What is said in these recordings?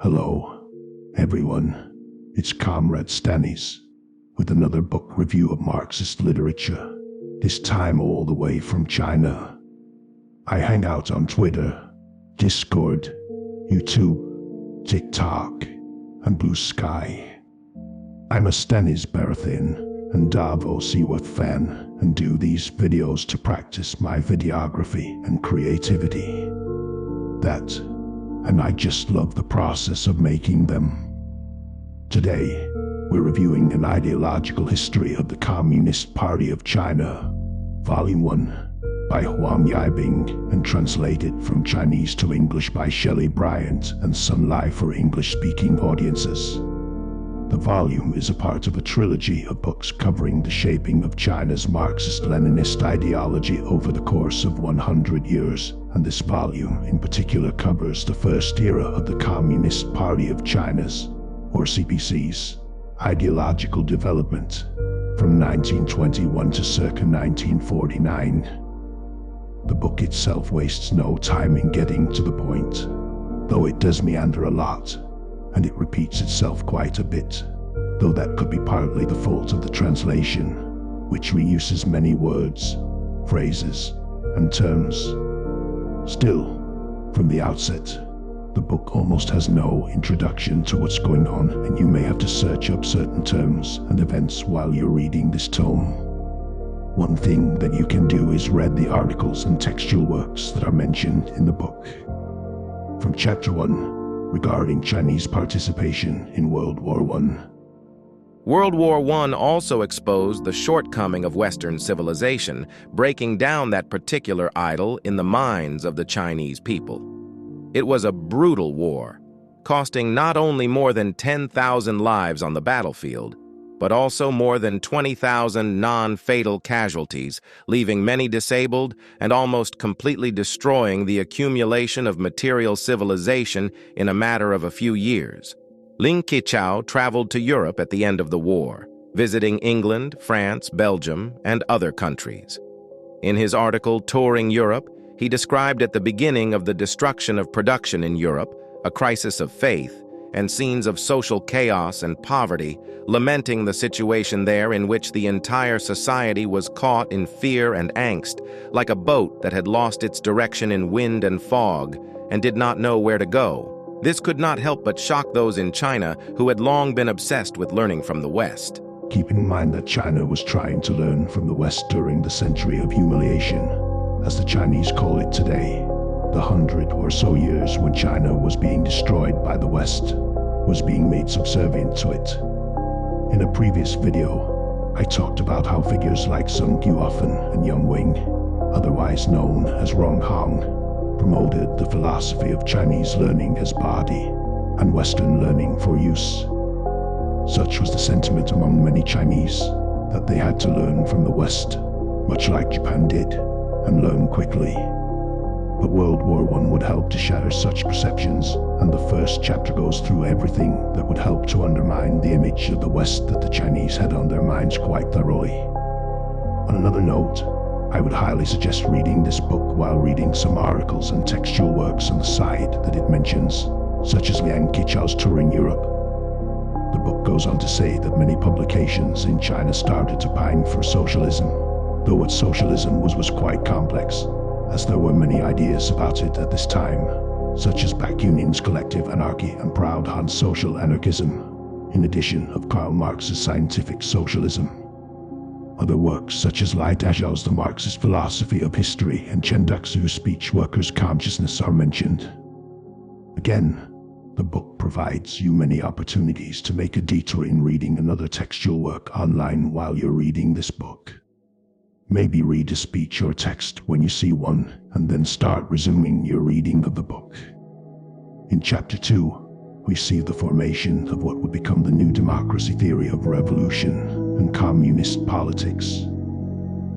Hello, everyone. It's Comrade Stannis with another book review of Marxist literature, this time all the way from China. I hang out on Twitter, Discord, YouTube, TikTok, and Blue Sky. I'm a Stannis Baratheon and Davos Seaworth fan, and do these videos to practice my videography and creativity. And I just love the process of making them. Today, we're reviewing an ideological history of the Communist Party of China, Volume 1, by Huang Yibing, and translated from Chinese to English by Shelley Bryant and Sun Lai for English-speaking audiences. The volume is a part of a trilogy of books covering the shaping of China's Marxist-Leninist ideology over the course of 100 years, and this volume in particular covers the first era of the Communist Party of China's, or CPC's, ideological development, from 1921 to circa 1949. The book itself wastes no time in getting to the point, though it does meander a lot, and it repeats itself quite a bit, though that could be partly the fault of the translation, which reuses many words, phrases, and terms. Still, from the outset, the book almost has no introduction to what's going on, and you may have to search up certain terms and events while you're reading this tome. One thing that you can do is read the articles and textual works that are mentioned in the book. From Chapter 1, regarding Chinese participation in World War I. World War I also exposed the shortcoming of Western civilization, breaking down that particular idol in the minds of the Chinese people. It was a brutal war, costing not only more than 10,000 lives on the battlefield, but also more than 20,000 non-fatal casualties, leaving many disabled and almost completely destroying the accumulation of material civilization in a matter of a few years. Ling Qichao traveled to Europe at the end of the war, visiting England, France, Belgium, and other countries. In his article Touring Europe, he described at the beginning of the destruction of production in Europe, a crisis of faith, and scenes of social chaos and poverty, lamenting the situation there in which the entire society was caught in fear and angst, like a boat that had lost its direction in wind and fog and did not know where to go. This could not help but shock those in China who had long been obsessed with learning from the West. Keep in mind that China was trying to learn from the West during the century of humiliation, as the Chinese call it today. The 100 or so years when China was being destroyed by the West was being made subservient to it. In a previous video, I talked about how figures like Sun Guofen and Yang Wing, otherwise known as Rong Hong, promoted the philosophy of Chinese learning as body and Western learning for use. Such was the sentiment among many Chinese that they had to learn from the West, much like Japan did, and learn quickly. But World War I would help to shatter such perceptions, and the first chapter goes through everything that would help to undermine the image of the West that the Chinese had on their minds quite thoroughly. On another note, I would highly suggest reading this book while reading some articles and textual works on the side that it mentions, such as Liang Qichao's Touring Europe. The book goes on to say that many publications in China started to pine for socialism, though what socialism was quite complex, as there were many ideas about it at this time, such as Bakunin's collective anarchy and Proud Han's social anarchism, in addition of Karl Marx's scientific socialism. Other works such as Lai Dazhao's The Marxist Philosophy of History and Chen Duxiu's Speech Workers' Consciousness are mentioned. Again, the book provides you many opportunities to make a detour in reading another textual work online while you're reading this book. Maybe read a speech or text when you see one, and then start resuming your reading of the book. In Chapter 2, we see the formation of what would become the new democracy theory of revolution and communist politics.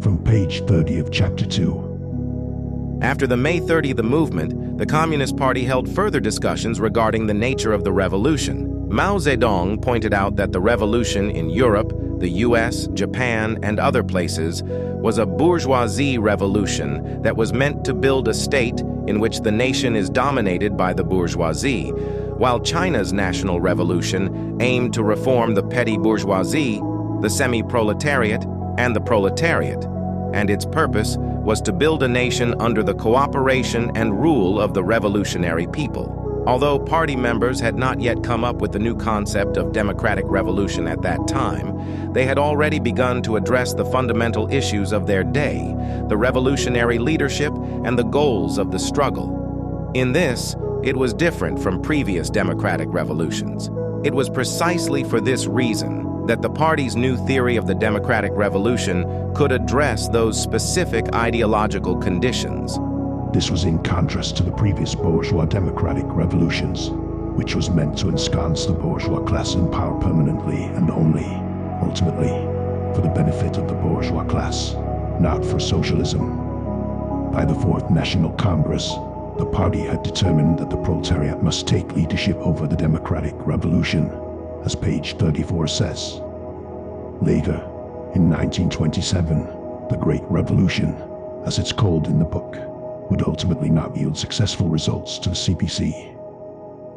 From page 30 of Chapter 2. After the May 30 movement, the Communist Party held further discussions regarding the nature of the revolution. Mao Zedong pointed out that the revolution in Europe, the US, Japan, and other places was a bourgeoisie revolution that was meant to build a state in which the nation is dominated by the bourgeoisie, While China's national revolution aimed to reform the petty bourgeoisie, the semi-proletariat, and the proletariat, and its purpose was to build a nation under the cooperation and rule of the revolutionary people. Although party members had not yet come up with the new concept of democratic revolution at that time, they had already begun to address the fundamental issues of their day, the revolutionary leadership, and the goals of the struggle. In this, it was different from previous democratic revolutions. It was precisely for this reason that the party's new theory of the democratic revolution could address those specific ideological conditions. This was in contrast to the previous bourgeois democratic revolutions, which was meant to ensconce the bourgeois class in power permanently and only, ultimately, for the benefit of the bourgeois class, not for socialism. By the Fourth National Congress, the party had determined that the proletariat must take leadership over the democratic revolution, as page 34 says. Later, in 1927, the Great Revolution, as it's called in the book, would ultimately not yield successful results to the CPC.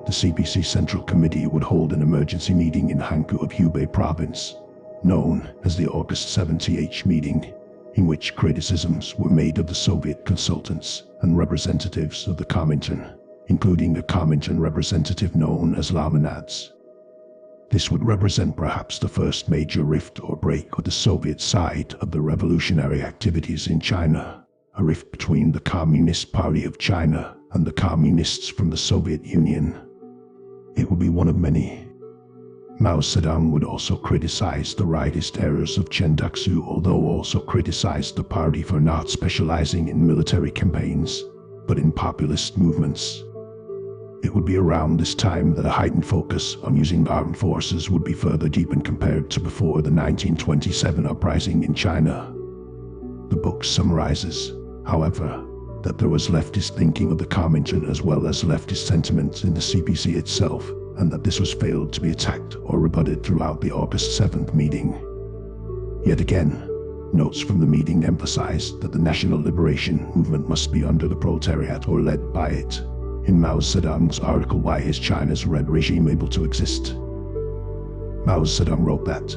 The CPC Central Committee would hold an emergency meeting in Hankou of Hubei province, known as the August 70H meeting, in which criticisms were made of the Soviet consultants and representatives of the Comintern, including a Comintern representative known as almueth. This would represent perhaps the first major rift or break with the Soviet side of the revolutionary activities in China, a rift between the Communist Party of China and the communists from the Soviet Union. It would be one of many. Mao Zedong would also criticize the rightist errors of Chen Duxiu, although also criticized the party for not specializing in military campaigns, but in populist movements. It would be around this time that a heightened focus on using armed forces would be further deepened compared to before the 1927 uprising in China. The book summarizes, however, that there was leftist thinking of the Comintern as well as leftist sentiments in the CPC itself, and that this was failed to be attacked or rebutted throughout the August 7th meeting. Yet again, notes from the meeting emphasized that the national liberation movement must be under the proletariat or led by it. In Mao Zedong's article, Why is China's Red Regime Able to Exist? Mao Zedong wrote that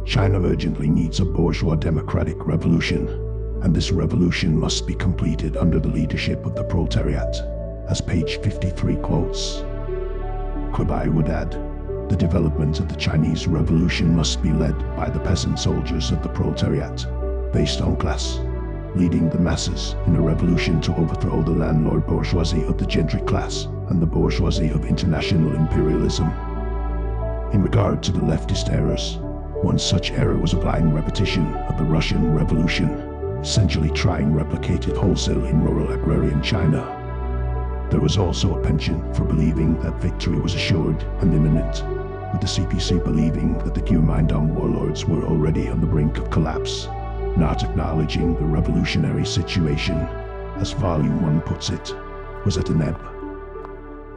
China urgently needs a bourgeois democratic revolution, and this revolution must be completed under the leadership of the proletariat, as page 53 quotes. Kubai would add, the development of the Chinese Revolution must be led by the peasant soldiers of the proletariat, based on class, leading the masses in a revolution to overthrow the landlord bourgeoisie of the gentry class and the bourgeoisie of international imperialism. In regard to the leftist errors, one such error was a blind repetition of the Russian Revolution, essentially trying replicated wholesale in rural agrarian China. There was also a penchant for believing that victory was assured and imminent, with the CPC believing that the Kuomintang warlords were already on the brink of collapse, not acknowledging the revolutionary situation, as Volume 1 puts it, was at an ebb.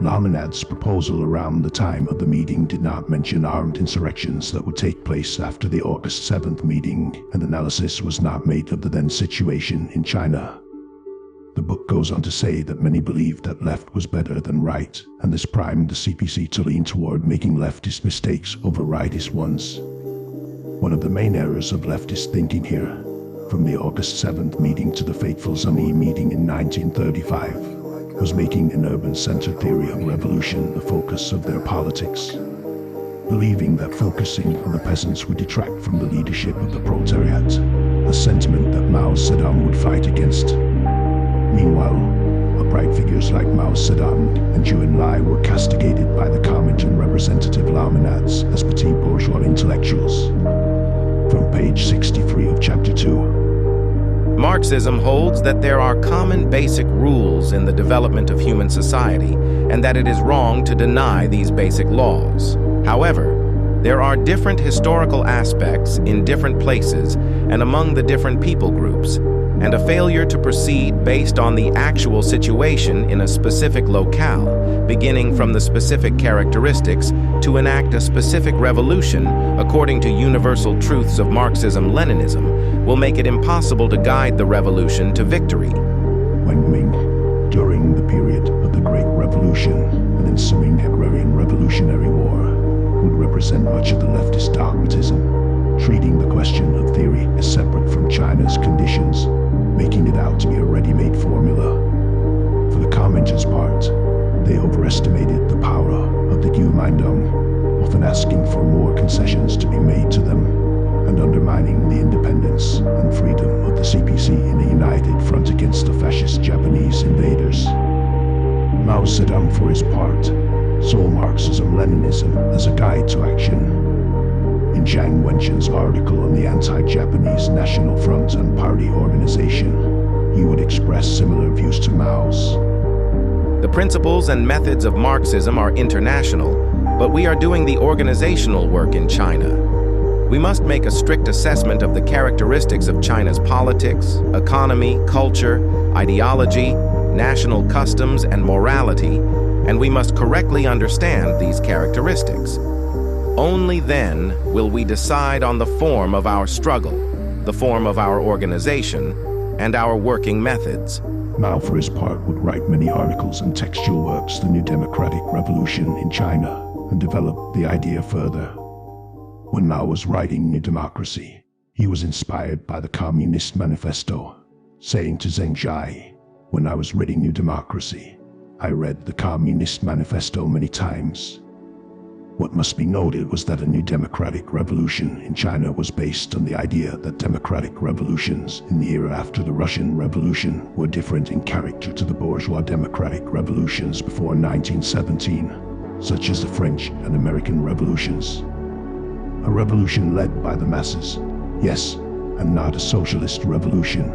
Laminad's proposal around the time of the meeting did not mention armed insurrections that would take place after the August 7th meeting, and analysis was not made of the then situation in China. The book goes on to say that many believed that left was better than right, and this primed the CPC to lean toward making leftist mistakes over rightist ones. One of the main errors of leftist thinking here, from the August 7th meeting to the fateful Zuni meeting in 1935, was making an urban-centered theory of revolution the focus of their politics, believing that focusing on the peasants would detract from the leadership of the proletariat, a sentiment that Mao Zedong would fight against. Meanwhile, upright figures like Mao Zedong and Zhou Enlai were castigated by the Comintern representative Laminats as petit bourgeois intellectuals. From page 63 of chapter 2. Marxism holds that there are common basic rules in the development of human society, and that it is wrong to deny these basic laws. However, there are different historical aspects in different places and among the different people groups, and a failure to proceed based on the actual situation in a specific locale, beginning from the specific characteristics, to enact a specific revolution according to universal truths of Marxism-Leninism, will make it impossible to guide the revolution to victory. When Ming, during the period of the Great Revolution and and ensuing agrarian revolutionary war would represent much of the leftist dogmatism, treating the question of theory as separate from China's conditions, making it out to be a ready-made formula. For the commenters' part, they overestimated the power of the Guomindang, often asking for more concessions to be made to them, and undermining the independence and freedom of the CPC in a united front against the fascist Japanese invaders. Mao Zedong, for his part, saw Marxism-Leninism as a guide to action. In Zhang Wenquan's article on the anti-Japanese National Front and Party organization, he would express similar views to Mao's. The principles and methods of Marxism are international, but we are doing the organizational work in China. We must make a strict assessment of the characteristics of China's politics, economy, culture, ideology, national customs, and morality, and we must correctly understand these characteristics. Only then will we decide on the form of our struggle, the form of our organization, and our working methods. Mao, for his part, would write many articles and textual works, The New Democratic Revolution in China, and develop the idea further. When Mao was writing New Democracy, he was inspired by the Communist Manifesto, saying to Zheng Zhai, "When I was reading New Democracy, I read the Communist Manifesto many times." What must be noted was that a new democratic revolution in China was based on the idea that democratic revolutions in the era after the Russian Revolution were different in character to the bourgeois democratic revolutions before 1917, such as the French and American revolutions. A revolution led by the masses, yes, and not a socialist revolution,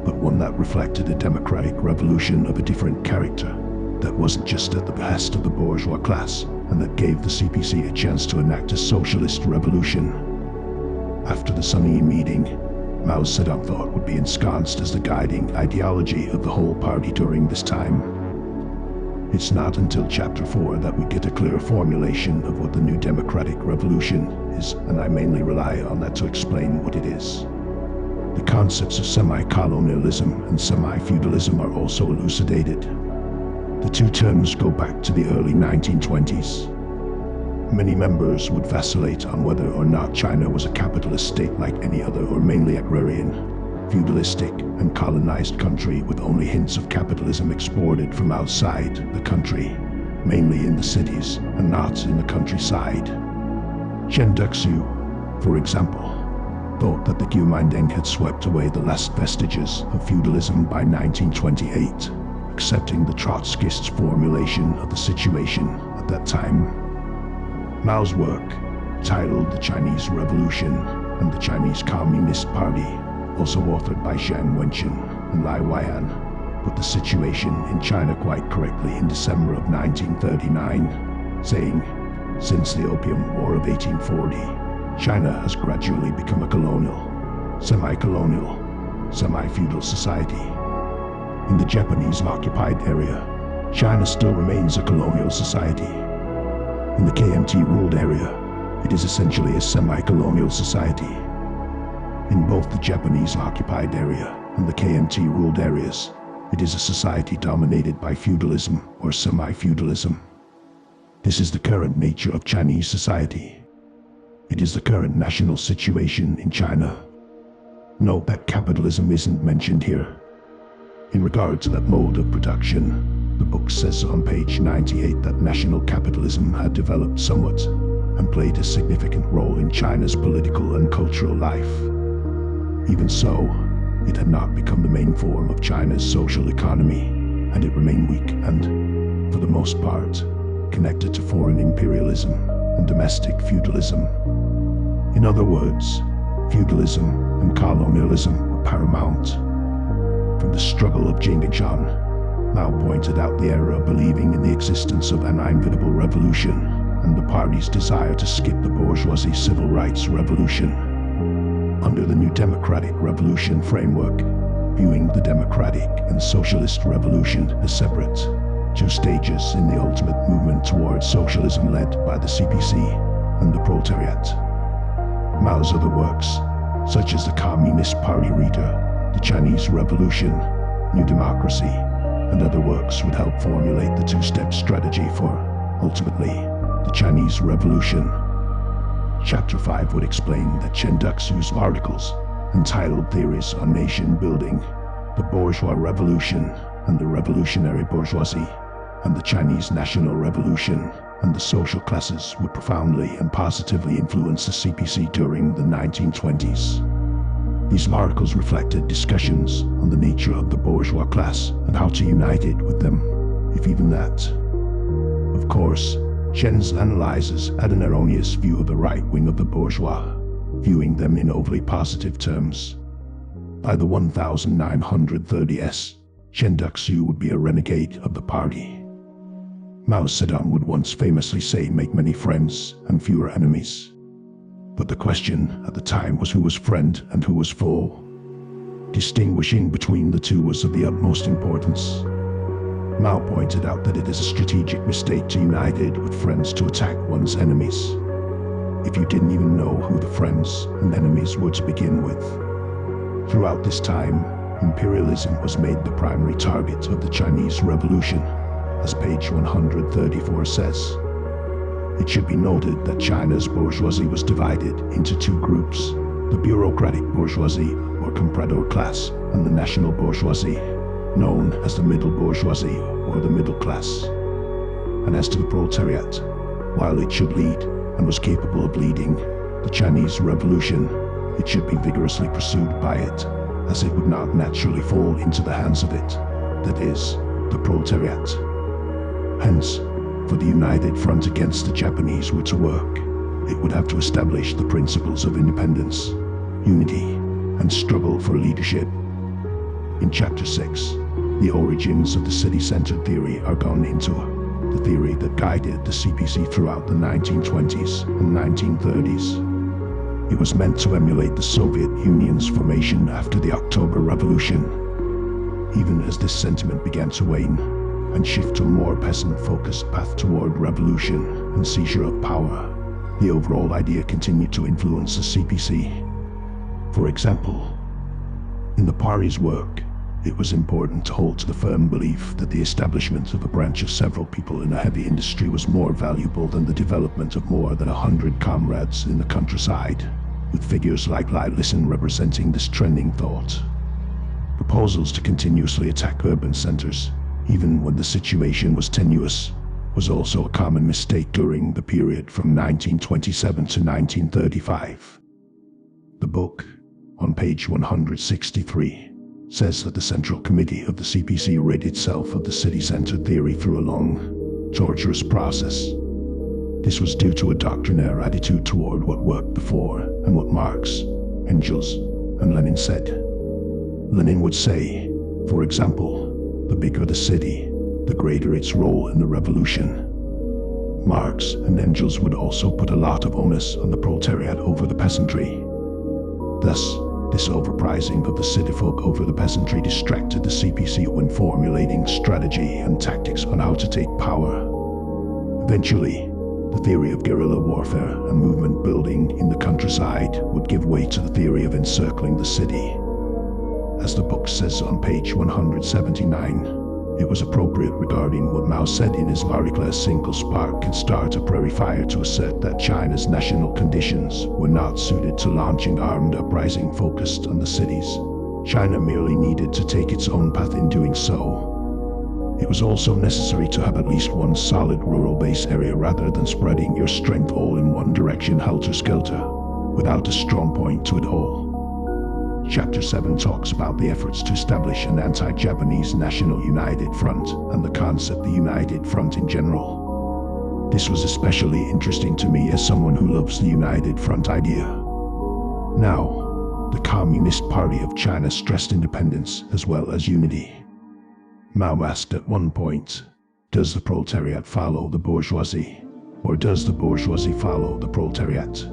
but one that reflected a democratic revolution of a different character, that wasn't just at the behest of the bourgeois class, and that gave the CPC a chance to enact a socialist revolution. After the Sunni meeting, Mao Zedong Thought would be ensconced as the guiding ideology of the whole party during this time. It's not until Chapter 4 that we get a clear formulation of what the new democratic revolution is, and I mainly rely on that to explain what it is. The concepts of semi-colonialism and semi-feudalism are also elucidated. The two terms go back to the early 1920s. Many members would vacillate on whether or not China was a capitalist state like any other or mainly agrarian, feudalistic, and colonized country with only hints of capitalism exported from outside the country, mainly in the cities and not in the countryside. Chen Duxiu, for example, thought that the Guomindang had swept away the last vestiges of feudalism by 1928, accepting the Trotskyists' formulation of the situation at that time. Mao's work, titled The Chinese Revolution and the Chinese Communist Party, also authored by Zhang Wenquan and Lai Weian, put the situation in China quite correctly in December of 1939, saying, "Since the Opium War of 1840, China has gradually become a colonial, semi-colonial, semi-feudal society. In the Japanese-occupied area, China still remains a colonial society. In the KMT-ruled area, it is essentially a semi-colonial society. In both the Japanese-occupied area and the KMT-ruled areas, it is a society dominated by feudalism or semi-feudalism. This is the current nature of Chinese society. It is the current national situation in China." Note that capitalism isn't mentioned here. In regard to that mode of production, the book says on page 98 that national capitalism had developed somewhat and played a significant role in China's political and cultural life. Even so, it had not become the main form of China's social economy, and it remained weak and, for the most part, connected to foreign imperialism and domestic feudalism. In other words, feudalism and colonialism were paramount. From the struggle of Jingdezhan, Mao pointed out the error of believing in the existence of an inevitable revolution and the party's desire to skip the bourgeoisie civil rights revolution. Under the new democratic revolution framework, viewing the democratic and socialist revolution as separate, two stages in the ultimate movement towards socialism led by the CPC and the proletariat. Mao's other works, such as the Communist Party Reader, the Chinese Revolution, New Democracy, and other works would help formulate the two-step strategy for ultimately, the Chinese Revolution. Chapter 5 would explain that Chen Duxiu's articles, entitled Theories on Nation Building, the Bourgeois Revolution and the Revolutionary Bourgeoisie, and the Chinese National Revolution and the social classes would profoundly and positively influence the CPC during the 1920s. These articles reflected discussions on the nature of the bourgeois class and how to unite it with them, if even that. Of course, Chen's analyzers had an erroneous view of the right wing of the bourgeois, viewing them in overly positive terms. By the 1930s, Chen Duxiu would be a renegade of the party. Mao Zedong would once famously say, "Make many friends and fewer enemies." But the question at the time was who was friend and who was foe. Distinguishing between the two was of the utmost importance. Mao pointed out that it is a strategic mistake to unite it with friends to attack one's enemies, if you didn't even know who the friends and enemies were to begin with. Throughout this time, imperialism was made the primary target of the Chinese Revolution, as page 134 says. It should be noted that China's bourgeoisie was divided into two groups, the bureaucratic bourgeoisie, or comprador class, and the national bourgeoisie, known as the middle bourgeoisie, or the middle class. And as to the proletariat, while it should lead, and was capable of leading, the Chinese Revolution, it should be vigorously pursued by it, as it would not naturally fall into the hands of it, that is, the proletariat. Hence, for the united front against the Japanese were to work, it would have to establish the principles of independence, unity, and struggle for leadership. In Chapter 6, the origins of the city-centered theory are gone into, the theory that guided the CPC throughout the 1920s and 1930s. It was meant to emulate the Soviet Union's formation after the October Revolution. Even as this sentiment began to wane and shift to a more peasant-focused path toward revolution and seizure of power, the overall idea continued to influence the CPC. For example, in the party's work, it was important to hold to the firm belief that the establishment of a branch of several people in a heavy industry was more valuable than the development of more than 100 comrades in the countryside, with figures like Lai Listen representing this trending thought. Proposals to continuously attack urban centers, even when the situation was tenuous, was also a common mistake during the period from 1927 to 1935. The book, on page 163, says that the Central Committee of the CPC rid itself of the city-centered theory through a long, torturous process. This was due to a doctrinaire attitude toward what worked before and what Marx, Engels, and Lenin said. Lenin would say, for example, the bigger the city, the greater its role in the revolution. Marx and Engels would also put a lot of onus on the proletariat over the peasantry. Thus, this overprizing of the city folk over the peasantry distracted the CPC when formulating strategy and tactics on how to take power. Eventually, the theory of guerrilla warfare and movement building in the countryside would give way to the theory of encircling the city. As the book says on page 179, it was appropriate regarding what Mao said in his article, "A single spark can start a prairie fire," to assert that China's national conditions were not suited to launching armed uprising focused on the cities. China merely needed to take its own path in doing so. It was also necessary to have at least one solid rural base area rather than spreading your strength all in one direction helter-skelter, without a strong point to it all. Chapter 7 talks about the efforts to establish an anti-Japanese national united front and the concept of the united front in general. This was especially interesting to me as someone who loves the united front idea. Now, the Communist Party of China stressed independence as well as unity. Mao asked at one point, does the proletariat follow the bourgeoisie, or does the bourgeoisie follow the proletariat?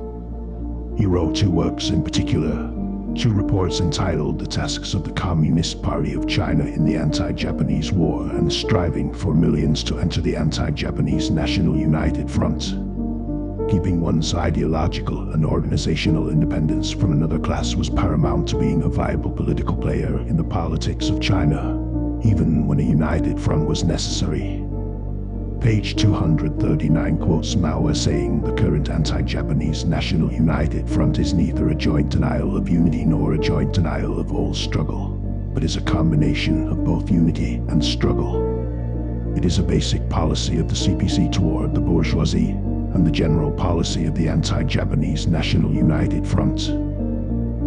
He wrote two works in particular, two reports entitled The Tasks of the Communist Party of China in the Anti-Japanese War and Striving for Millions to Enter the Anti-Japanese National United Front. Keeping one's ideological and organizational independence from another class was paramount to being a viable political player in the politics of China, even when a united front was necessary. Page 239 quotes Mao as saying the current anti-Japanese National United Front is neither a joint denial of unity nor a joint denial of all struggle, but is a combination of both unity and struggle. It is a basic policy of the CPC toward the bourgeoisie and the general policy of the anti-Japanese National United Front.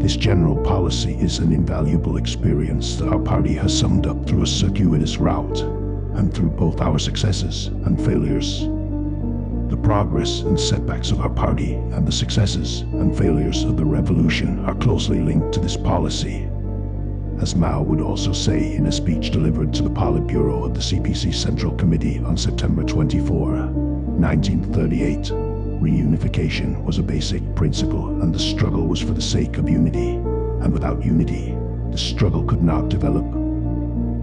This general policy is an invaluable experience that our party has summed up through a circuitous route, and through both our successes and failures. The progress and setbacks of our party and the successes and failures of the revolution are closely linked to this policy. As Mao would also say in a speech delivered to the Politburo of the CPC Central Committee on September 24, 1938, reunification was a basic principle and the struggle was for the sake of unity, and without unity, the struggle could not develop.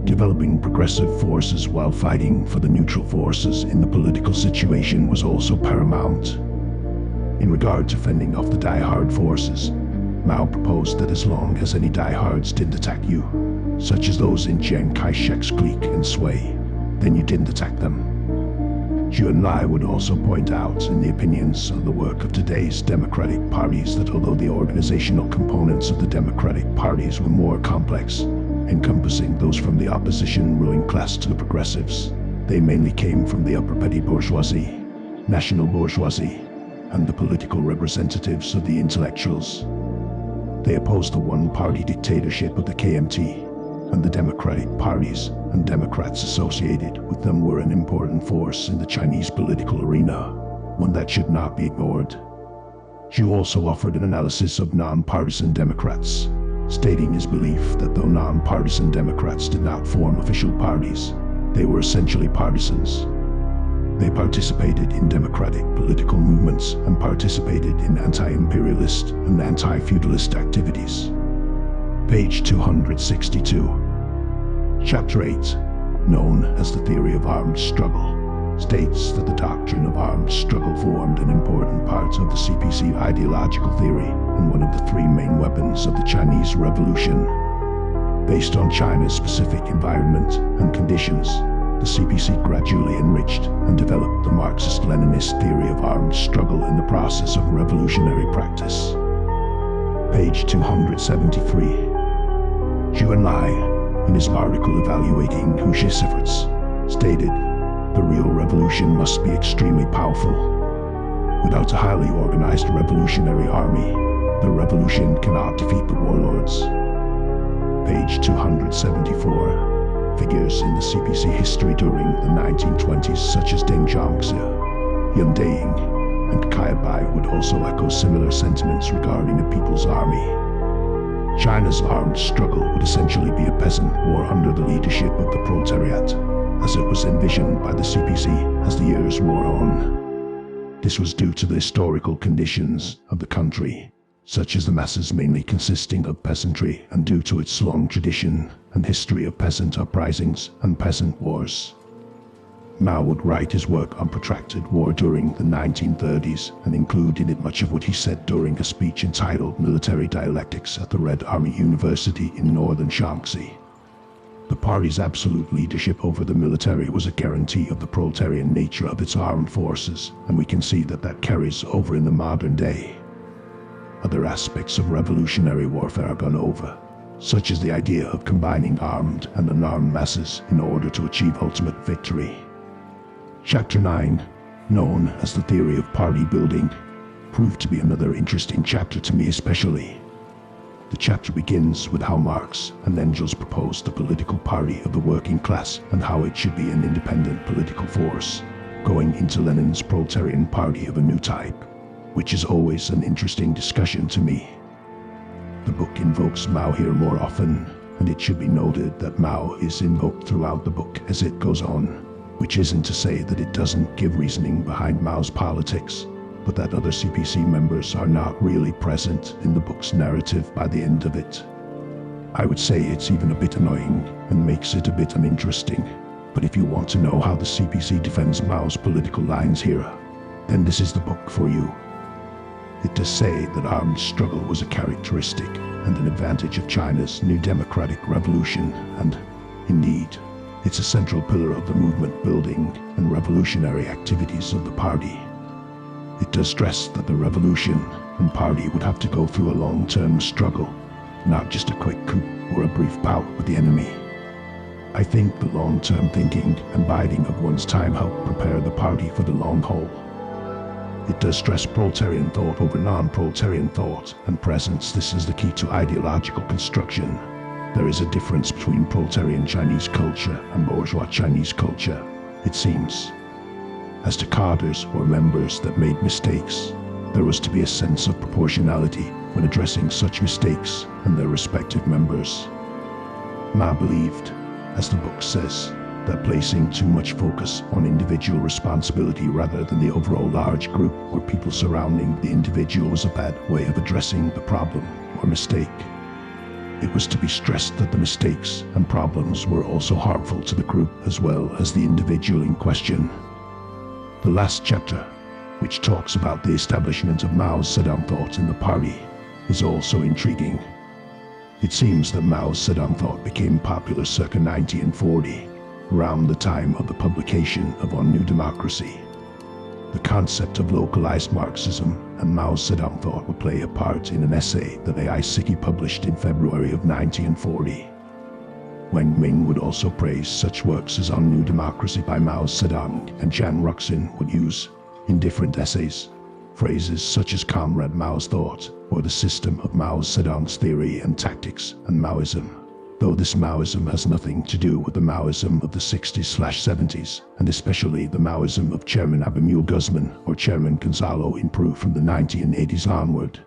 Developing progressive forces while fighting for the neutral forces in the political situation was also paramount. In regard to fending off the die-hard forces, Mao proposed that as long as any diehards didn't attack you, such as those in Chiang Kai-shek's clique and sway, then you didn't attack them. Zhu Enlai would also point out in the opinions of the work of today's democratic parties that although the organizational components of the democratic parties were more complex, encompassing those from the opposition ruling class to the progressives, they mainly came from the upper petty bourgeoisie, national bourgeoisie, and the political representatives of the intellectuals. They opposed the one-party dictatorship of the KMT, and the democratic parties and Democrats associated with them were an important force in the Chinese political arena, one that should not be ignored. Zhu also offered an analysis of non-partisan Democrats, stating his belief that though non-partisan Democrats did not form official parties, they were essentially partisans. They participated in democratic political movements and participated in anti-imperialist and anti-feudalist activities. Page 262. Chapter 8, known as the Theory of Armed Struggle, states that the doctrine of armed struggle formed an important part of the CPC ideological theory and one of the three main weapons of the Chinese Revolution. Based on China's specific environment and conditions, the CPC gradually enriched and developed the Marxist-Leninist theory of armed struggle in the process of revolutionary practice. Page 273. Zhu Enlai, in his article evaluating Huxi's efforts, stated, "The real revolution must be extremely powerful. Without a highly organized revolutionary army, the revolution cannot defeat the warlords." Page 274. Figures in the CPC history during the 1920s such as Deng Zhangzi, Yan Daiying, and Kai Bai would also echo similar sentiments regarding the People's Army. China's armed struggle would essentially be a peasant war under the leadership of the proletariat, as it was envisioned by the CPC as the years wore on. This was due to the historical conditions of the country, such as the masses mainly consisting of peasantry, and due to its long tradition and history of peasant uprisings and peasant wars. Mao would write his work on protracted war during the 1930s and include in it much of what he said during a speech entitled Military Dialectics at the Red Army University in northern Shaanxi. The party's absolute leadership over the military was a guarantee of the proletarian nature of its armed forces, and we can see that that carries over in the modern day. Other aspects of revolutionary warfare are gone over, such as the idea of combining armed and unarmed masses in order to achieve ultimate victory. Chapter 9, known as the Theory of Party Building, proved to be another interesting chapter to me especially. The chapter begins with how Marx and Engels proposed the political party of the working class and how it should be an independent political force, going into Lenin's proletarian party of a new type, which is always an interesting discussion to me. The book invokes Mao here more often, and it should be noted that Mao is invoked throughout the book as it goes on, which isn't to say that it doesn't give reasoning behind Mao's politics, but that other CPC members are not really present in the book's narrative by the end of it. I would say it's even a bit annoying and makes it a bit uninteresting, but if you want to know how the CPC defends Mao's political lines here, then this is the book for you. It does say that armed struggle was a characteristic and an advantage of China's new democratic revolution, and, indeed, It's a central pillar of the movement building and revolutionary activities of the party. It does stress that the revolution and party would have to go through a long-term struggle, not just a quick coup or a brief bout with the enemy. I think the long-term thinking and biding of one's time help prepare the party for the long haul. It does stress proletarian thought over non-proletarian thought and presence. This is the key to ideological construction. There is a difference between proletarian Chinese culture and bourgeois Chinese culture, it seems. As to cadres or members that made mistakes, there was to be a sense of proportionality when addressing such mistakes and their respective members. Mao believed, as the book says, that placing too much focus on individual responsibility rather than the overall large group or people surrounding the individual was a bad way of addressing the problem or mistake. It was to be stressed that the mistakes and problems were also harmful to the group as well as the individual in question. The last chapter, which talks about the establishment of Mao Zedong Thought in the party, is also intriguing. It seems that Mao Zedong Thought became popular circa 1940, around the time of the publication of On New Democracy. The concept of localized Marxism and Mao Zedong Thought would play a part in an essay that A.I. Siki published in February of 1940. Wang Ming would also praise such works as On New Democracy by Mao Zedong, and Jan Ruxin would use, in different essays, phrases such as Comrade Mao's Thought or the system of Mao Zedong's theory and tactics and Maoism, though this Maoism has nothing to do with the Maoism of the 60s/70s, and especially the Maoism of Chairman Abimule Guzman or Chairman Gonzalo in Peru from the 1980s onward.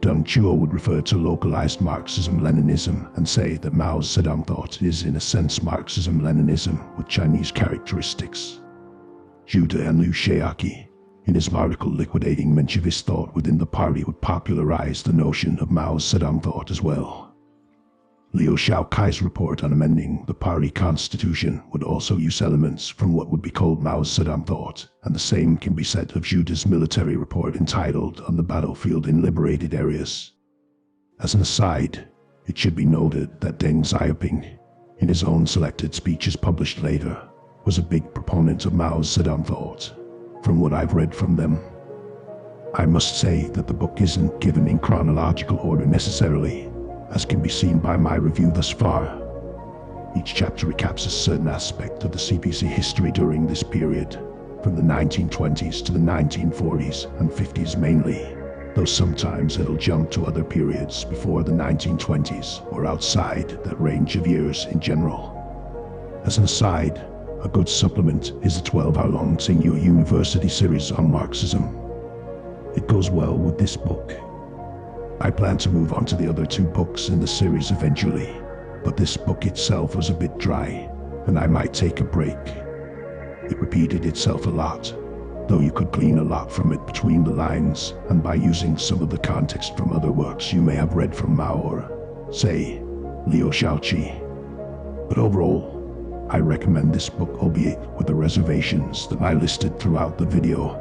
Deng Chuo would refer to localized Marxism-Leninism and say that Mao Zedong Thought is in a sense Marxism-Leninism with Chinese characteristics. Judah and Liu Shaoqi, in his article Liquidating Menshevist Thought Within the Party, would popularize the notion of Mao Zedong Thought as well. Liu Shaoqai's report on amending the party constitution would also use elements from what would be called Mao Zedong Thought, and the same can be said of Judah's military report entitled On the Battlefield in Liberated Areas. As an aside, it should be noted that Deng Xiaoping, in his own selected speeches published later, was a big proponent of Mao Zedong Thought, from what I've read from them. I must say that the book isn't given in chronological order necessarily, as can be seen by my review thus far. Each chapter recaps a certain aspect of the CPC history during this period, from the 1920s to the 1940s and 50s mainly, though sometimes it'll jump to other periods before the 1920s or outside that range of years in general. As an aside, a good supplement is the 12-hour-long Tsinghua University series on Marxism. It goes well with this book. I plan to move on to the other two books in the series eventually, but this book itself was a bit dry, and I might take a break. It repeated itself a lot, though you could glean a lot from it between the lines and by using some of the context from other works you may have read from Mao or, say, Liu Shaoqi. But overall, I recommend this book, albeit with the reservations that I listed throughout the video.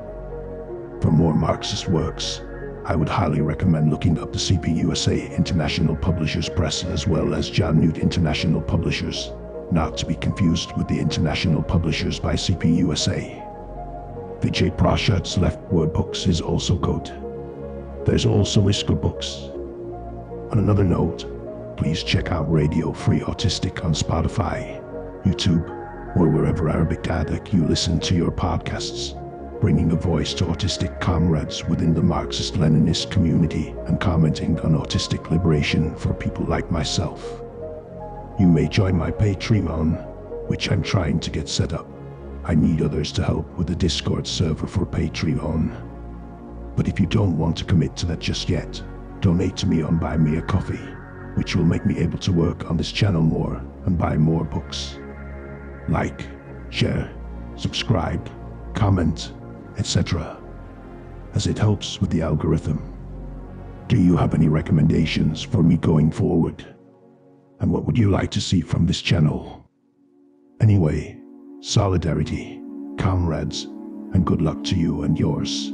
For more Marxist works, I would highly recommend looking up the CPUSA International Publishers Press as well as John Newt International Publishers, not to be confused with the International Publishers by CPUSA. Vijay Prashad's Left Word Books is also good. There's also Isker Books. On another note, please check out Radio Free Autistic on Spotify, YouTube, or wherever Arabic dialect you listen to your podcasts, bringing a voice to autistic comrades within the Marxist-Leninist community and commenting on autistic liberation for people like myself. You may join my Patreon, which I'm trying to get set up. I need others to help with the Discord server for Patreon. But if you don't want to commit to that just yet, donate to me on Buy Me a Coffee, which will make me able to work on this channel more and buy more books. Like, share, subscribe, comment, etc., as it helps with the algorithm. Do you have any recommendations for me going forward? And what would you like to see from this channel? Anyway, solidarity, comrades, and good luck to you and yours.